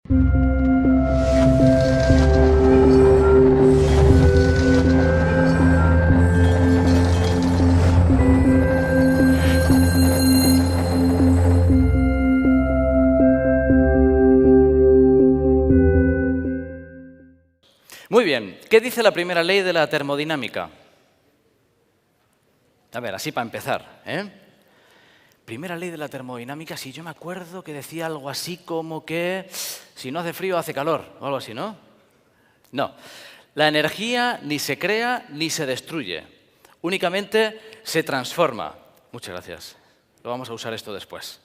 Muy bien, ¿qué dice la primera ley de la termodinámica? A ver, así para empezar, Primera ley de la termodinámica, si yo me acuerdo que decía algo así como que si no hace frío hace calor, o algo así, ¿no? No, la energía ni se crea ni se destruye, únicamente se transforma. Muchas gracias, lo vamos a usar esto después.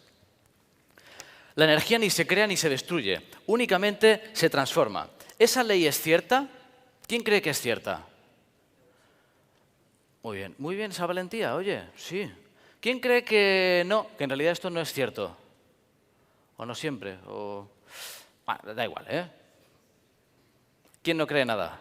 La energía ni se crea ni se destruye, únicamente se transforma. ¿Esa ley es cierta? ¿Quién cree que es cierta? Muy bien esa valentía, oye, sí. ¿Quién cree que no, que en realidad esto no es cierto? O no siempre, o... Bueno, da igual, ¿Quién no cree nada?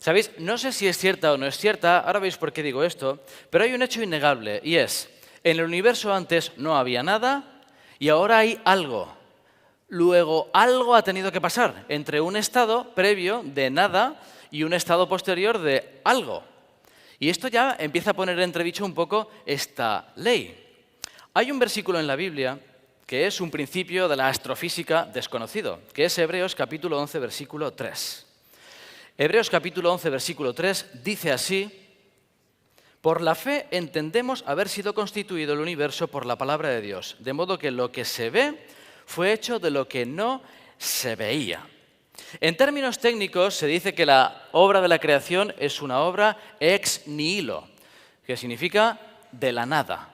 ¿Sabéis? No sé si es cierta o no es cierta, ahora veis por qué digo esto, pero hay un hecho innegable y es, en el universo antes no había nada y ahora hay algo. Luego, algo ha tenido que pasar entre un estado previo de nada y un estado posterior de algo. Y esto ya empieza a poner en entredicho un poco esta ley. Hay un versículo en la Biblia que es un principio de la astrofísica desconocido, que es Hebreos capítulo 11, versículo 3. Hebreos capítulo 11, versículo 3 dice así: por la fe entendemos haber sido constituido el universo por la palabra de Dios, de modo que lo que se ve fue hecho de lo que no se veía. En términos técnicos se dice que la obra de la creación es una obra ex nihilo, que significa de la nada.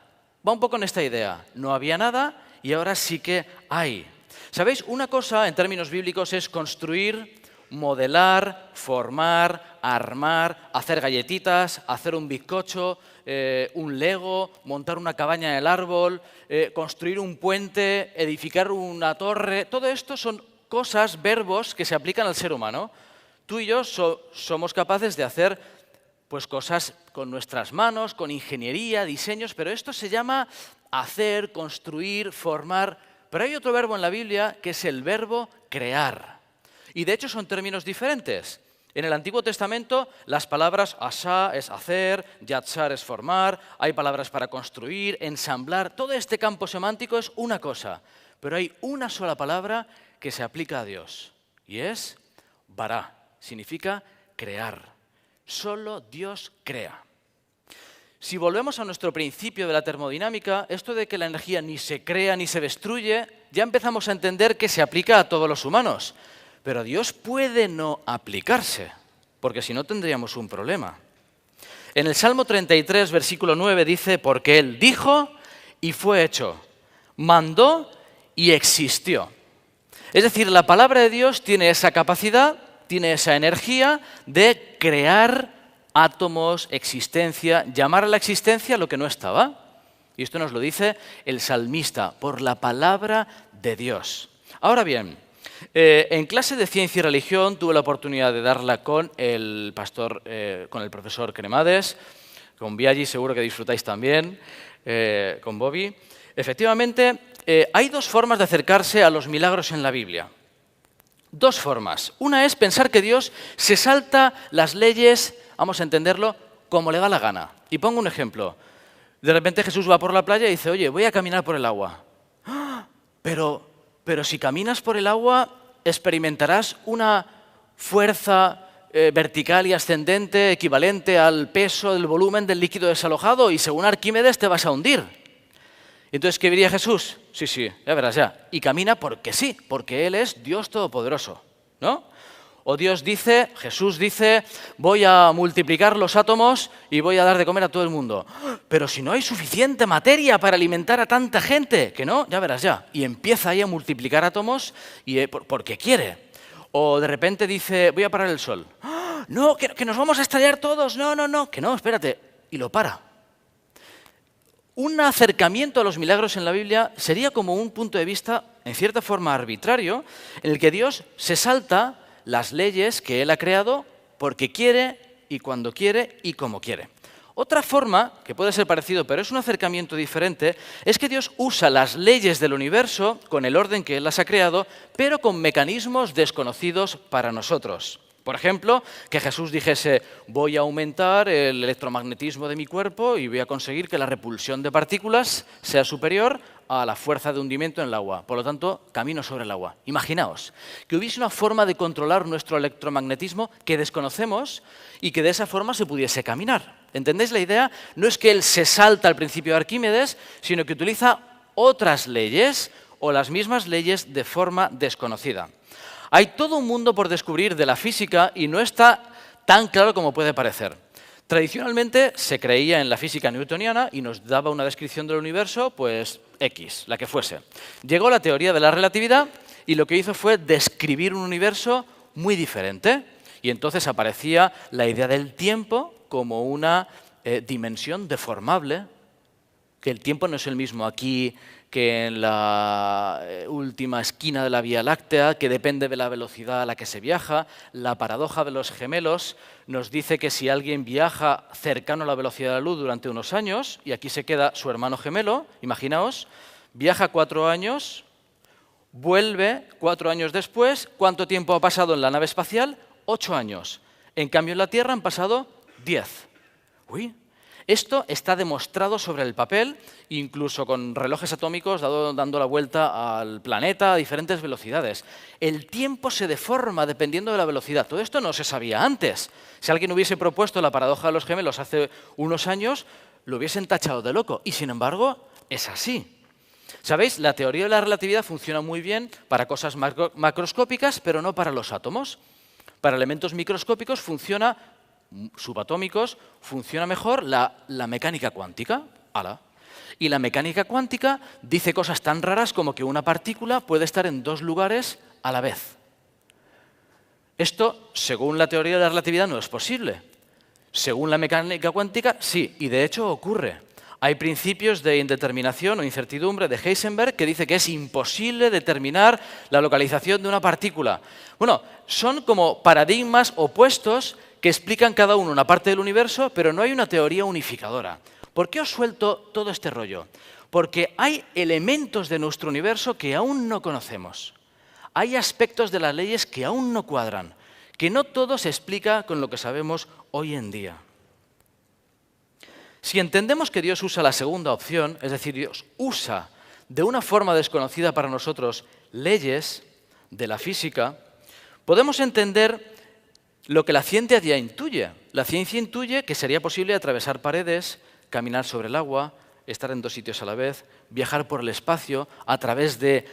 Va un poco en esta idea, no había nada y ahora sí que hay. ¿Sabéis? Una cosa en términos bíblicos es construir, modelar, formar, armar, hacer galletitas, hacer un bizcocho, un Lego, montar una cabaña en el árbol, construir un puente, edificar una torre. Todo esto son cosas, verbos que se aplican al ser humano. Tú y yo somos capaces de hacer pues, cosas con nuestras manos, con ingeniería, diseños, pero esto se llama hacer, construir, formar. Pero hay otro verbo en la Biblia que es el verbo crear. Y de hecho son términos diferentes. En el Antiguo Testamento las palabras asá es hacer, yatzar es formar, hay palabras para construir, ensamblar. Todo este campo semántico es una cosa, pero hay una sola palabra que se aplica a Dios y es bará, significa crear. Solo Dios crea. Si volvemos a nuestro principio de la termodinámica, esto de que la energía ni se crea ni se destruye, ya empezamos a entender que se aplica a todos los humanos. Pero Dios puede no aplicarse, porque si no tendríamos un problema. En el Salmo 33, versículo 9 dice, porque Él dijo y fue hecho, mandó y existió. Es decir, la palabra de Dios tiene esa capacidad, tiene esa energía de crear átomos, existencia, llamar a la existencia lo que no estaba. Y esto nos lo dice el salmista, por la palabra de Dios. Ahora bien, en clase de Ciencia y Religión tuve la oportunidad de darla con el profesor Cremades, con Biaggi seguro que disfrutáis también, con Bobby. Efectivamente, hay dos formas de acercarse a los milagros en la Biblia. Dos formas. Una es pensar que Dios se salta las leyes, vamos a entenderlo, como le da la gana. Y pongo un ejemplo. De repente Jesús va por la playa y dice, oye, voy a caminar por el agua. ¡Ah! Pero si caminas por el agua, experimentarás una fuerza vertical y ascendente equivalente al peso del volumen del líquido desalojado y según Arquímedes te vas a hundir. Entonces, ¿qué diría Jesús? Sí, ya verás ya. Y camina porque sí, porque Él es Dios Todopoderoso, ¿no? O Jesús dice, voy a multiplicar los átomos y voy a dar de comer a todo el mundo. Pero si no hay suficiente materia para alimentar a tanta gente, que no, ya verás ya. Y empieza ahí a multiplicar átomos porque quiere. O de repente dice, voy a parar el sol. No, que nos vamos a estallar todos. No, que no, espérate. Y lo para. Un acercamiento a los milagros en la Biblia sería como un punto de vista, en cierta forma arbitrario, en el que Dios se salta las leyes que Él ha creado porque quiere y cuando quiere y como quiere. Otra forma, que puede ser parecido, pero es un acercamiento diferente, es que Dios usa las leyes del universo con el orden que Él las ha creado, pero con mecanismos desconocidos para nosotros. Por ejemplo, que Jesús dijese, voy a aumentar el electromagnetismo de mi cuerpo y voy a conseguir que la repulsión de partículas sea superior a la fuerza de hundimiento en el agua. Por lo tanto, camino sobre el agua. Imaginaos que hubiese una forma de controlar nuestro electromagnetismo que desconocemos y que de esa forma se pudiese caminar. ¿Entendéis la idea? No es que Él se salta al principio de Arquímedes, sino que utiliza otras leyes o las mismas leyes de forma desconocida. Hay todo un mundo por descubrir de la física y no está tan claro como puede parecer. Tradicionalmente se creía en la física newtoniana y nos daba una descripción del universo, pues X, la que fuese. Llegó la teoría de la relatividad y lo que hizo fue describir un universo muy diferente. Y entonces aparecía la idea del tiempo como una dimensión deformable, que el tiempo no es el mismo aquí que en la última esquina de la Vía Láctea, que depende de la velocidad a la que se viaja. La paradoja de los gemelos nos dice que si alguien viaja cercano a la velocidad de la luz durante unos años, y aquí se queda su hermano gemelo, imaginaos, viaja 4 años, vuelve 4 años después, ¿cuánto tiempo ha pasado en la nave espacial? 8 años. En cambio en la Tierra han pasado 10. Uy. Esto está demostrado sobre el papel, incluso con relojes atómicos dando la vuelta al planeta a diferentes velocidades. El tiempo se deforma dependiendo de la velocidad. Todo esto no se sabía antes. Si alguien hubiese propuesto la paradoja de los gemelos hace unos años, lo hubiesen tachado de loco. Y sin embargo, es así. ¿Sabéis? La teoría de la relatividad funciona muy bien para cosas macroscópicas, pero no para los átomos. Para elementos microscópicos funciona subatómicos, funciona mejor la mecánica cuántica. ¡Hala! Y la mecánica cuántica dice cosas tan raras como que una partícula puede estar en 2 lugares a la vez. Esto, según la teoría de la relatividad, no es posible. Según la mecánica cuántica, sí, y de hecho ocurre. Hay principios de indeterminación o incertidumbre de Heisenberg que dice que es imposible determinar la localización de una partícula. Bueno, son como paradigmas opuestos que explican cada uno una parte del universo, pero no hay una teoría unificadora. ¿Por qué os suelto todo este rollo? Porque hay elementos de nuestro universo que aún no conocemos. Hay aspectos de las leyes que aún no cuadran, que no todo se explica con lo que sabemos hoy en día. Si entendemos que Dios usa la segunda opción, es decir, Dios usa de una forma desconocida para nosotros leyes de la física, podemos entender lo que la ciencia ya intuye. La ciencia intuye que sería posible atravesar paredes, caminar sobre el agua, estar en 2 sitios a la vez, viajar por el espacio a través de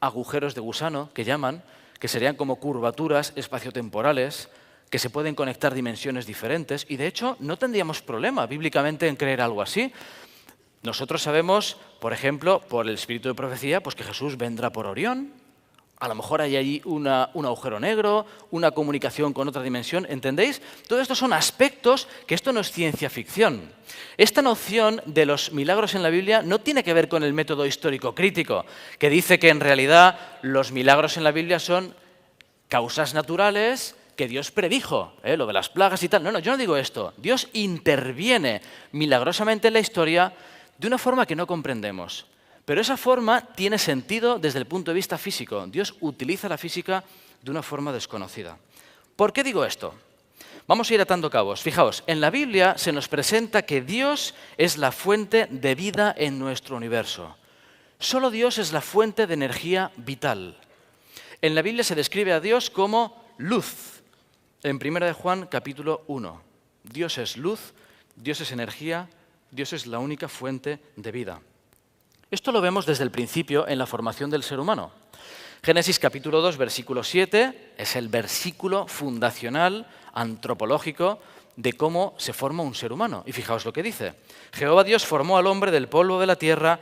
agujeros de gusano, que llaman, que serían como curvaturas espaciotemporales, que se pueden conectar dimensiones diferentes, y de hecho no tendríamos problema bíblicamente en creer algo así. Nosotros sabemos, por ejemplo, por el espíritu de profecía, pues que Jesús vendrá por Orión. A lo mejor hay allí un agujero negro, una comunicación con otra dimensión, ¿entendéis? Todo esto son aspectos que esto no es ciencia ficción. Esta noción de los milagros en la Biblia no tiene que ver con el método histórico crítico, que dice que en realidad los milagros en la Biblia son causas naturales que Dios predijo, lo de las plagas y tal. No, yo no digo esto. Dios interviene milagrosamente en la historia de una forma que no comprendemos. Pero esa forma tiene sentido desde el punto de vista físico. Dios utiliza la física de una forma desconocida. ¿Por qué digo esto? Vamos a ir atando cabos. Fijaos, en la Biblia se nos presenta que Dios es la fuente de vida en nuestro universo. Solo Dios es la fuente de energía vital. En la Biblia se describe a Dios como luz. En 1 de Juan, capítulo 1. Dios es luz, Dios es energía, Dios es la única fuente de vida. Esto lo vemos desde el principio en la formación del ser humano. Génesis capítulo 2, versículo 7, es el versículo fundacional, antropológico, de cómo se forma un ser humano. Y fijaos lo que dice. Jehová Dios formó al hombre del polvo de la tierra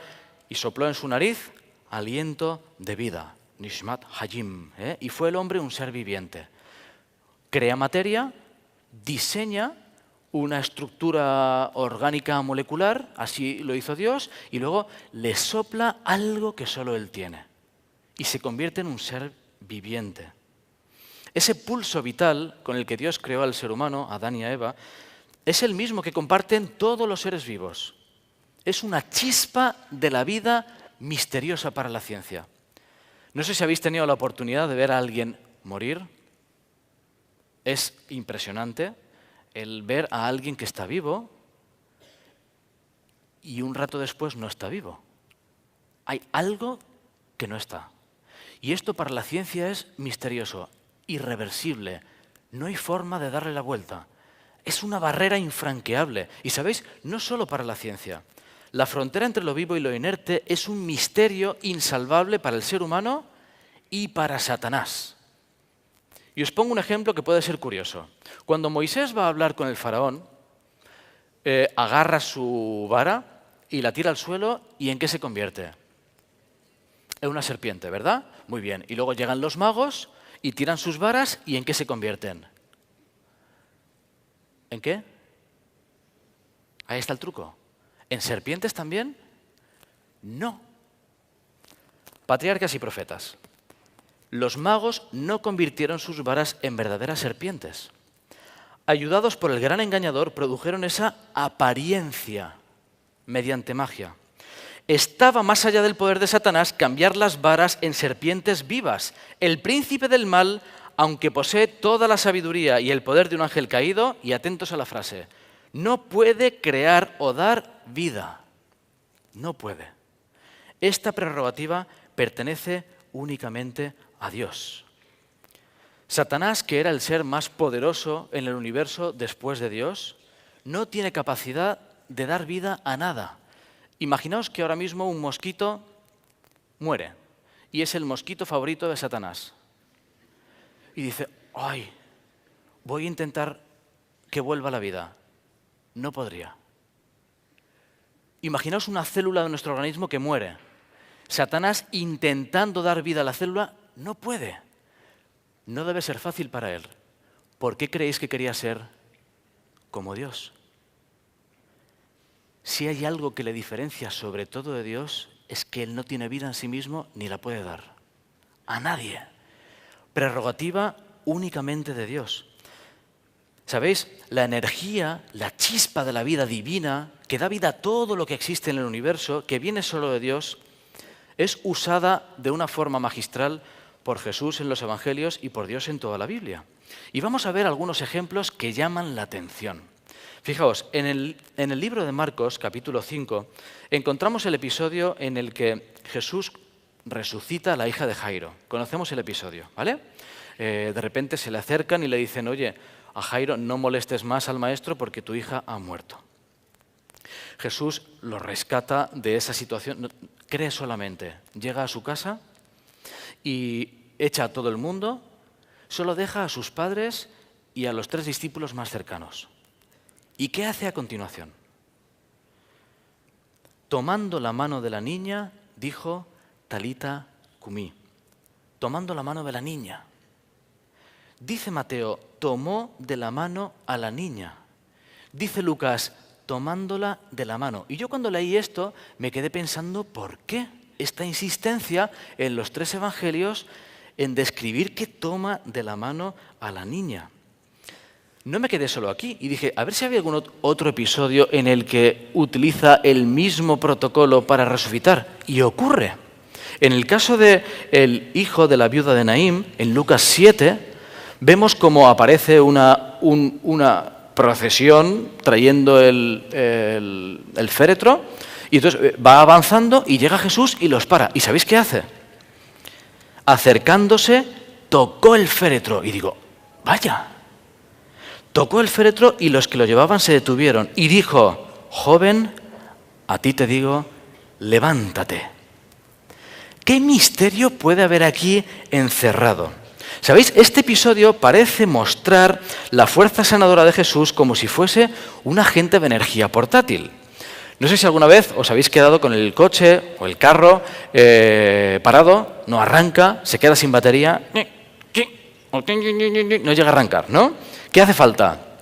y sopló en su nariz aliento de vida. Nishmat Hayim. Y fue el hombre un ser viviente. Crea materia, diseña una estructura orgánica molecular, así lo hizo Dios, y luego le sopla algo que solo Él tiene. Y se convierte en un ser viviente. Ese pulso vital con el que Dios creó al ser humano, a Adán y a Eva, Es el mismo que comparten todos los seres vivos. Es una chispa de la vida misteriosa para la ciencia. No sé si habéis tenido la oportunidad de ver a alguien morir. Es impresionante el ver a alguien que está vivo y un rato después no está vivo. Hay algo que no está. Y esto para la ciencia es misterioso, irreversible. No hay forma de darle la vuelta. Es una barrera infranqueable. Y ¿sabéis? No solo para la ciencia. La frontera entre lo vivo y lo inerte es un misterio insalvable para el ser humano y para Satanás. Y os pongo un ejemplo que puede ser curioso. Cuando Moisés va a hablar con el faraón, agarra su vara y la tira al suelo, ¿y en qué se convierte? En una serpiente, ¿verdad? Muy bien. Y luego llegan los magos y tiran sus varas, ¿y en qué se convierten? ¿En qué? Ahí está el truco. ¿En serpientes también? No. Patriarcas y profetas. Los magos no convirtieron sus varas en verdaderas serpientes. Ayudados por el gran engañador, produjeron esa apariencia mediante magia. Estaba más allá del poder de Satanás cambiar las varas en serpientes vivas. El príncipe del mal, aunque posee toda la sabiduría y el poder de un ángel caído, y atentos a la frase, no puede crear o dar vida. No puede. Esta prerrogativa pertenece únicamente a Dios. Satanás, que era el ser más poderoso en el universo después de Dios, no tiene capacidad de dar vida a nada. Imaginaos que ahora mismo un mosquito muere y es el mosquito favorito de Satanás. Y dice, ¡ay! Voy a intentar que vuelva a la vida. No podría. Imaginaos una célula de nuestro organismo que muere. Satanás, intentando dar vida a la célula, no puede. No debe ser fácil para él. ¿Por qué creéis que quería ser como Dios? Si hay algo que le diferencia sobre todo de Dios, es que Él no tiene vida en sí mismo ni la puede dar. A nadie. Prerrogativa únicamente de Dios. ¿Sabéis? La energía, la chispa de la vida divina, que da vida a todo lo que existe en el universo, que viene solo de Dios, es usada de una forma magistral por Jesús en los Evangelios y por Dios en toda la Biblia. Y vamos a ver algunos ejemplos que llaman la atención. Fijaos, en el libro de Marcos, capítulo 5, encontramos el episodio en el que Jesús resucita a la hija de Jairo. Conocemos el episodio, ¿vale? De repente se le acercan y le dicen, oye, a Jairo no molestes más al maestro porque tu hija ha muerto. Jesús lo rescata de esa situación, cree solamente, llega a su casa y echa a todo el mundo, solo deja a sus padres y a los 3 discípulos más cercanos. ¿Y qué hace a continuación? Tomando la mano de la niña, dijo, Talita cumí. Tomando la mano de la niña. Dice Mateo, tomó de la mano a la niña. Dice Lucas, tomándola de la mano. Y yo cuando leí esto me quedé pensando, ¿por qué esta insistencia en los 3 evangelios en describir que toma de la mano a la niña? No me quedé solo aquí y dije, a ver si había algún otro episodio en el que utiliza el mismo protocolo para resucitar. Y ocurre. En el caso del hijo de la viuda de Naín, en Lucas 7, vemos cómo aparece una procesión trayendo el féretro y entonces va avanzando y llega Jesús y los para. ¿Y sabéis qué hace? Acercándose, tocó el féretro y digo, vaya. Tocó el féretro y los que lo llevaban se detuvieron y dijo, joven, a ti te digo, levántate. ¿Qué misterio puede haber aquí encerrado? ¿Sabéis? Este episodio parece mostrar la fuerza sanadora de Jesús como si fuese un agente de energía portátil. No sé si alguna vez os habéis quedado con el coche o el carro parado, no arranca, se queda sin batería, no llega a arrancar, ¿no? ¿Qué hace falta?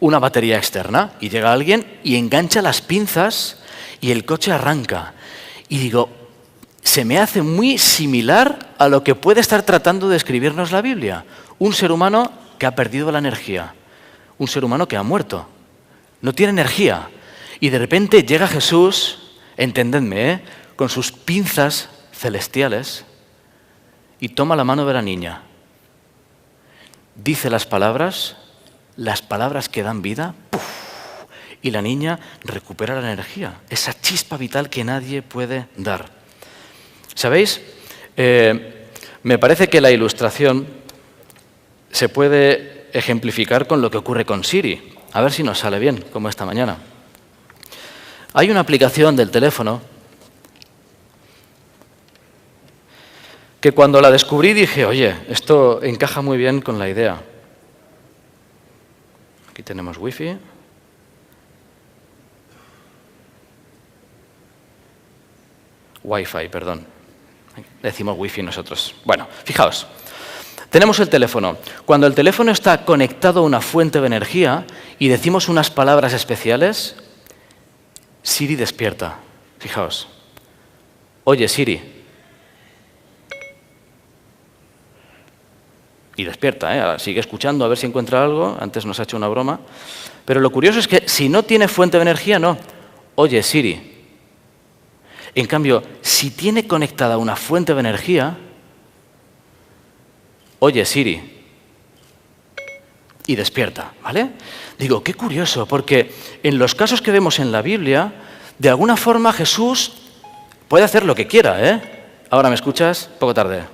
Una batería externa. Y llega alguien y engancha las pinzas y el coche arranca. Y digo, se me hace muy similar a lo que puede estar tratando de escribirnos la Biblia. Un ser humano que ha perdido la energía. un ser humano que ha muerto, no tiene energía. Y de repente llega Jesús, entendedme, con sus pinzas celestiales y toma la mano de la niña. Dice las palabras que dan vida, ¡puf! Y la niña recupera la energía, esa chispa vital que nadie puede dar. ¿Sabéis? Me parece que la ilustración se puede ejemplificar con lo que ocurre con Siri. A ver si nos sale bien, como esta mañana. Hay una aplicación del teléfono que cuando la descubrí dije, oye, esto encaja muy bien con la idea. Aquí tenemos Wi-Fi. Wi-Fi, perdón. Decimos Wi-Fi nosotros. Bueno, fijaos. Tenemos el teléfono. Cuando el teléfono está conectado a una fuente de energía y decimos unas palabras especiales, Siri despierta. Fijaos. Oye, Siri. Y despierta, sigue escuchando a ver si encuentra algo. Antes nos ha hecho una broma. Pero lo curioso es que si no tiene fuente de energía, no. Oye, Siri. En cambio, si tiene conectada una fuente de energía, oye, Siri. Y despierta, ¿vale? Digo, qué curioso, porque en los casos que vemos en la Biblia, de alguna forma Jesús puede hacer lo que quiera, ¿eh? Ahora, ¿me escuchas? Poco tarde.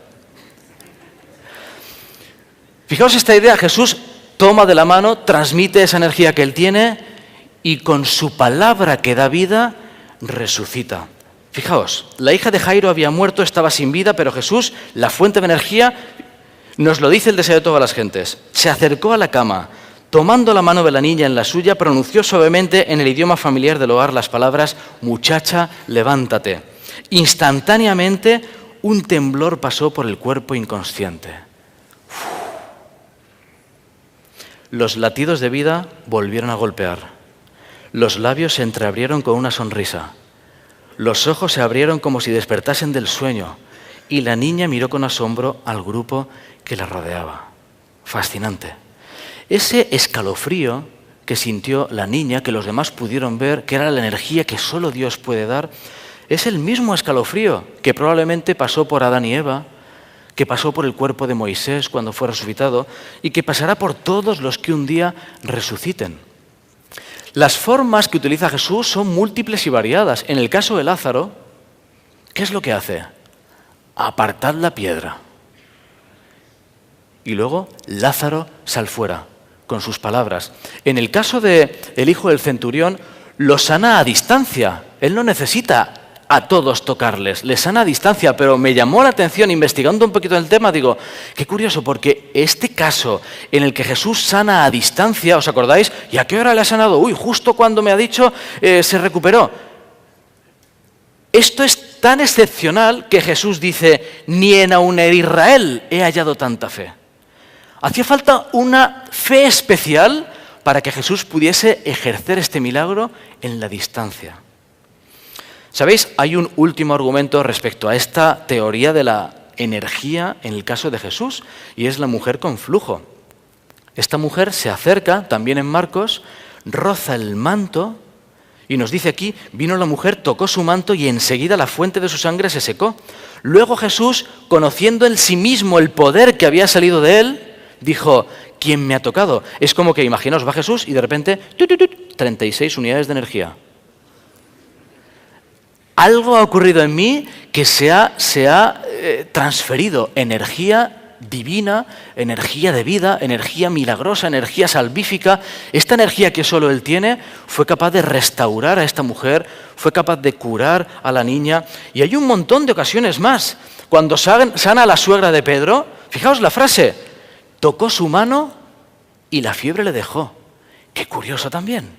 Fijaos esta idea, Jesús toma de la mano, transmite esa energía que él tiene y con su palabra que da vida, resucita. Fijaos, la hija de Jairo había muerto, estaba sin vida, pero Jesús, la fuente de energía, nos lo dice el deseo de todas las gentes. Se acercó a la cama, tomando la mano de la niña en la suya, pronunció suavemente en el idioma familiar del hogar las palabras, muchacha, levántate. Instantáneamente, un temblor pasó por el cuerpo inconsciente. Los latidos de vida volvieron a golpear. Los labios se entreabrieron con una sonrisa. Los ojos se abrieron como si despertasen del sueño y la niña miró con asombro al grupo que la rodeaba. Fascinante. Ese escalofrío que sintió la niña, que los demás pudieron ver, que era la energía que solo Dios puede dar, es el mismo escalofrío que probablemente pasó por Adán y Eva, que pasó por el cuerpo de Moisés cuando fue resucitado y que pasará por todos los que un día resuciten. Las formas que utiliza Jesús son múltiples y variadas. En el caso de Lázaro, ¿qué es lo que hace? Apartad la piedra. Y luego, Lázaro, sal fuera, con sus palabras. En el caso del hijo del centurión, lo sana a distancia. Él no necesita a todos tocarles, les sana a distancia, pero me llamó la atención, investigando un poquito el tema, digo, qué curioso, porque este caso en el que Jesús sana a distancia, ¿os acordáis? ¿Y a qué hora le ha sanado? Uy, justo cuando me ha dicho, se recuperó. Esto es tan excepcional que Jesús dice, ni en aun en Israel he hallado tanta fe. Hacía falta una fe especial para que Jesús pudiese ejercer este milagro en la distancia. ¿Sabéis? Hay un último argumento respecto a esta teoría de la energía en el caso de Jesús, y es la mujer con flujo. Esta mujer se acerca, también en Marcos, roza el manto, y nos dice aquí, vino la mujer, tocó su manto y enseguida la fuente de su sangre se secó. Luego Jesús, conociendo en sí mismo el poder que había salido de él, dijo, ¿quién me ha tocado? Es como que, imaginaos, va Jesús y de repente, 36 unidades de energía. Algo ha ocurrido en mí que se ha transferido energía divina, energía de vida, energía milagrosa, energía salvífica. Esta energía que solo Él tiene fue capaz de restaurar a esta mujer, fue capaz de curar a la niña. Y hay un montón de ocasiones más. Cuando sana a la suegra de Pedro, fijaos la frase, tocó su mano y la fiebre le dejó. Qué curioso también.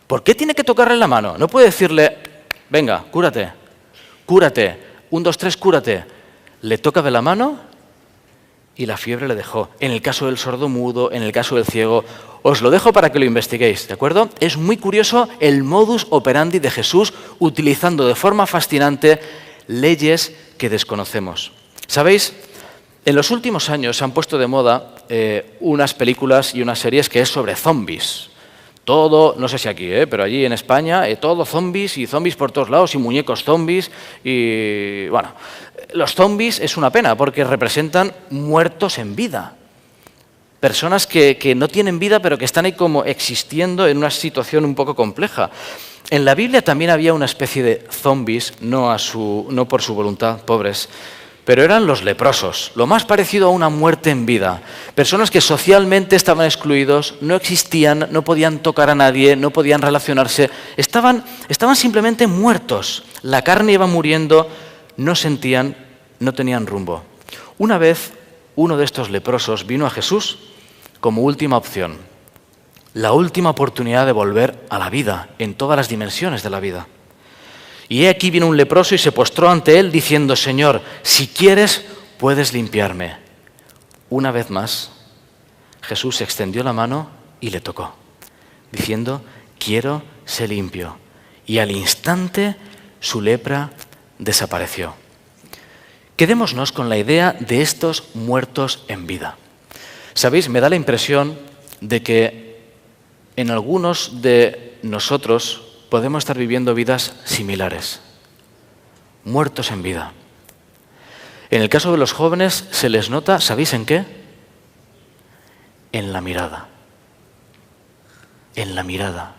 ¿Por qué tiene que tocarle la mano? No puede decirle, venga, cúrate, 1, 2, 3, cúrate. Le toca de la mano y la fiebre le dejó. En el caso del sordomudo, en el caso del ciego, os lo dejo para que lo investiguéis, ¿de acuerdo? Es muy curioso el modus operandi de Jesús utilizando de forma fascinante leyes que desconocemos. ¿Sabéis? En los últimos años se han puesto de moda unas películas y unas series que es sobre zombies. Todo, no sé si aquí, pero allí en España, todo zombies y zombies por todos lados y muñecos zombies. Y bueno, los zombies es una pena porque representan muertos en vida. Personas que no tienen vida pero que están ahí como existiendo en una situación un poco compleja. En la Biblia también había una especie de zombies, no por su voluntad, pobres, pero eran los leprosos, lo más parecido a una muerte en vida. Personas que socialmente estaban excluidos, no existían, no podían tocar a nadie, no podían relacionarse, estaban simplemente muertos. La carne iba muriendo, no sentían, no tenían rumbo. Una vez, uno de estos leprosos vino a Jesús como última opción, la última oportunidad de volver a la vida, en todas las dimensiones de la vida. Y aquí vino un leproso y se postró ante él diciendo: Señor, si quieres, puedes limpiarme. Una vez más, Jesús extendió la mano y le tocó, diciendo: quiero, sé limpio. Y al instante su lepra desapareció. Quedémonos con la idea de estos muertos en vida. ¿Sabéis? Me da la impresión de que en algunos de nosotros podemos estar viviendo vidas similares, muertos en vida. En el caso de los jóvenes se les nota, ¿sabéis en qué? En la mirada. En la mirada.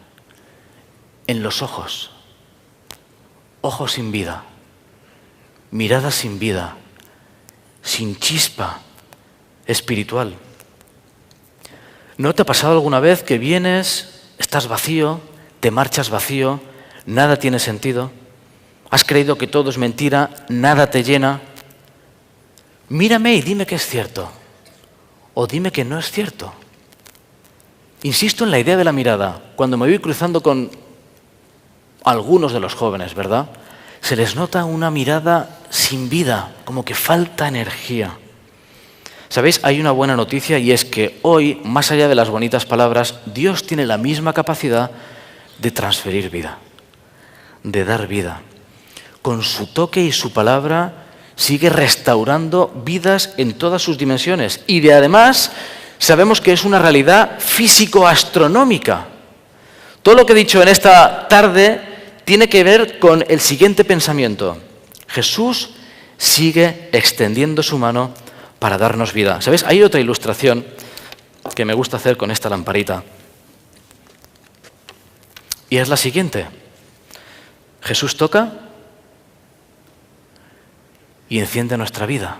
En los ojos. Ojos sin vida. Mirada sin vida. Sin chispa espiritual. ¿No te ha pasado alguna vez que vienes, estás vacío, te marchas vacío, nada tiene sentido, has creído que todo es mentira, nada te llena? Mírame y dime que es cierto, o dime que no es cierto. Insisto en la idea de la mirada. Cuando me voy cruzando con algunos de los jóvenes, ¿verdad? Se les nota una mirada sin vida, como que falta energía. ¿Sabéis? Hay una buena noticia y es que hoy, más allá de las bonitas palabras, Dios tiene la misma capacidad de transferir vida, de dar vida. Con su toque y su palabra sigue restaurando vidas en todas sus dimensiones. Y además sabemos que es una realidad físico-astronómica. Todo lo que he dicho en esta tarde tiene que ver con el siguiente pensamiento. Jesús sigue extendiendo su mano para darnos vida. ¿Sabéis? Hay otra ilustración que me gusta hacer con esta lamparita. Y es la siguiente. Jesús toca y enciende nuestra vida.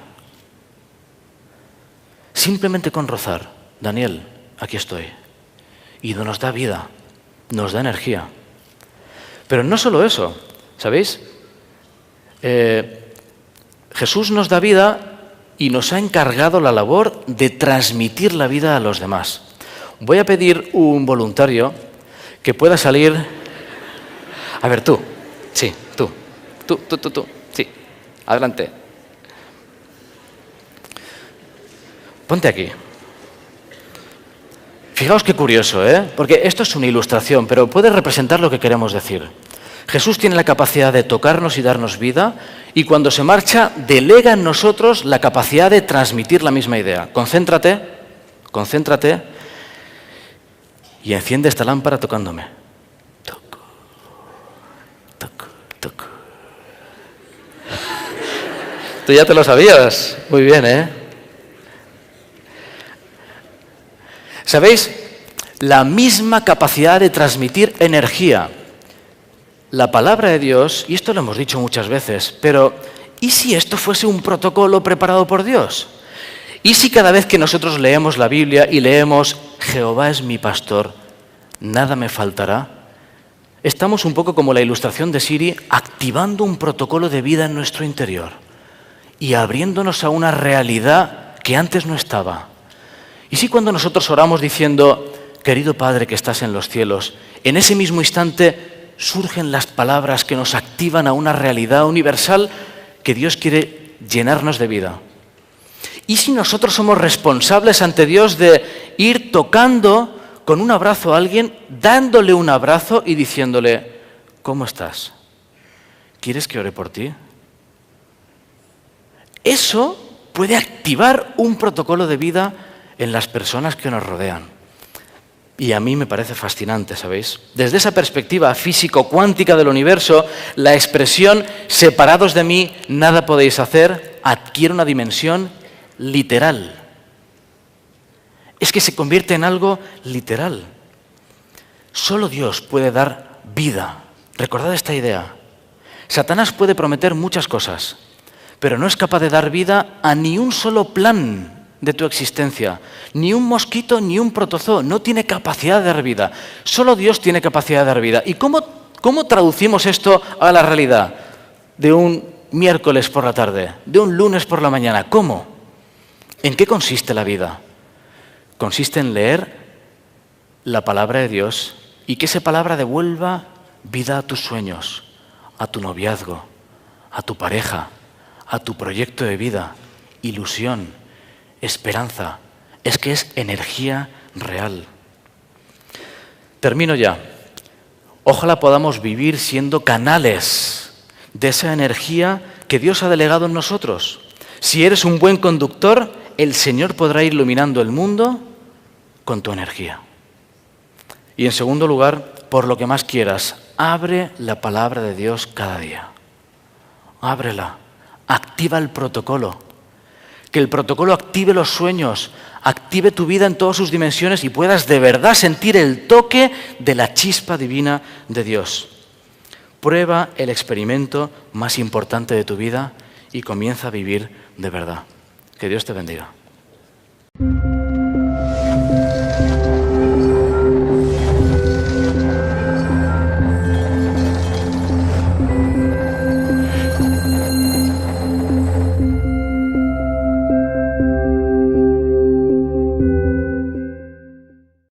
Simplemente con rozar: Daniel, aquí estoy. Y nos da vida, nos da energía. Pero no solo eso, ¿sabéis? Jesús nos da vida y nos ha encargado la labor de transmitir la vida a los demás. Voy a pedir un voluntario que pueda salir. A ver, tú. Sí, tú. Sí, adelante. Ponte aquí. Fijaos qué curioso, porque esto es una ilustración, pero puede representar lo que queremos decir. Jesús tiene la capacidad de tocarnos y darnos vida, y cuando se marcha, delega en nosotros la capacidad de transmitir la misma idea. Concéntrate y enciende esta lámpara tocándome. Toco. Tú ya te lo sabías. Muy bien, ¿Sabéis? La misma capacidad de transmitir energía. La palabra de Dios, y esto lo hemos dicho muchas veces, pero ¿y si esto fuese un protocolo preparado por Dios? ¿Y si cada vez que nosotros leemos la Biblia y leemos Jehová es mi pastor, nada me faltará? Estamos un poco como la ilustración de Siri, activando un protocolo de vida en nuestro interior y abriéndonos a una realidad que antes no estaba. ¿Y si cuando nosotros oramos diciendo, querido Padre que estás en los cielos, en ese mismo instante surgen las palabras que nos activan a una realidad universal que Dios quiere llenarnos de vida? ¿Y si nosotros somos responsables ante Dios de ir tocando con un abrazo a alguien, dándole un abrazo y diciéndole, ¿cómo estás? ¿Quieres que ore por ti? Eso puede activar un protocolo de vida en las personas que nos rodean. Y a mí me parece fascinante, ¿sabéis? Desde esa perspectiva físico-cuántica del universo, la expresión separados de mí, nada podéis hacer, adquiere una dimensión literal. Es que se convierte en algo literal. Solo Dios puede dar vida. Recordad esta idea. Satanás puede prometer muchas cosas, pero no es capaz de dar vida a ni un solo plan de tu existencia. Ni un mosquito, ni un protozoo. No tiene capacidad de dar vida. Solo Dios tiene capacidad de dar vida. ¿Y cómo traducimos esto a la realidad? De un miércoles por la tarde, de un lunes por la mañana. ¿Cómo? ¿En qué consiste la vida? Consiste en leer la palabra de Dios y que esa palabra devuelva vida a tus sueños, a tu noviazgo, a tu pareja, a tu proyecto de vida, ilusión, esperanza. Es que es energía real. Termino ya. Ojalá podamos vivir siendo canales de esa energía que Dios ha delegado en nosotros. Si eres un buen conductor, el Señor podrá ir iluminando el mundo con tu energía. Y en segundo lugar, por lo que más quieras, abre la palabra de Dios cada día. Ábrela. Activa el protocolo. Que el protocolo active los sueños, active tu vida en todas sus dimensiones y puedas de verdad sentir el toque de la chispa divina de Dios. Prueba el experimento más importante de tu vida y comienza a vivir de verdad. Que Dios te bendiga.